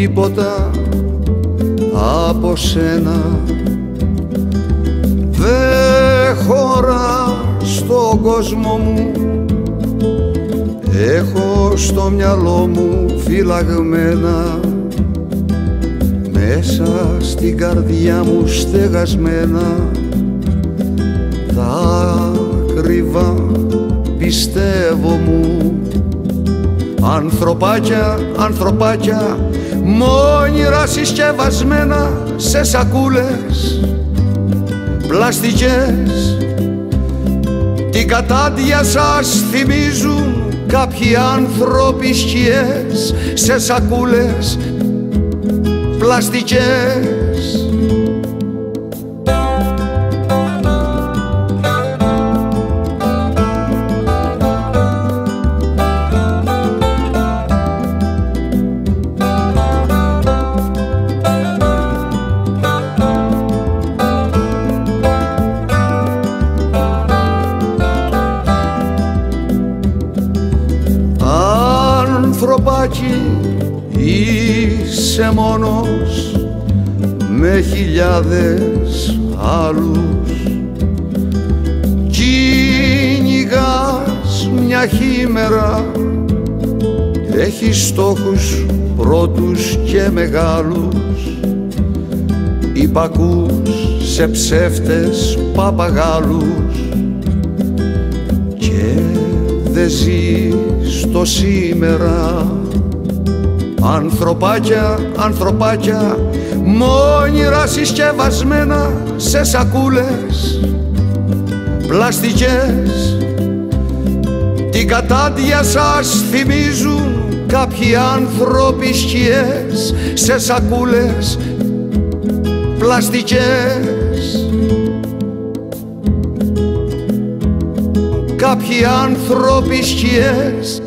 τίποτα από σένα δε χωρά στον κόσμο μου. Έχω στο μυαλό μου φυλαγμένα, μέσα στην καρδιά μου στεγασμένα, τα ακριβά πιστεύω μου. Ανθρωπάκια, ανθρωπάκια, μόνιρα συσκευασμένα σε σακούλες πλαστικές. Την κατάντια σας θυμίζουν κάποιοι άνθρωποι σκιές σε σακούλες πλαστικές. Ανθρωπάκι, είσαι μόνος με χιλιάδες άλλους. Κυνηγάς μια χήμερα, έχεις στόχους πρώτους και μεγάλους. Υπακούς σε ψεύτες παπαγάλους και δε ζεις το σήμερα. Ανθρωπάκια, ανθρωπάκια, μόνιρα συσκευασμένα σε σακούλες πλαστικές. Την κατάντια σας θυμίζουν κάποιοι άνθρωποι σκιές σε σακούλες πλαστικές. Κάποιοι άνθρωποι σκιές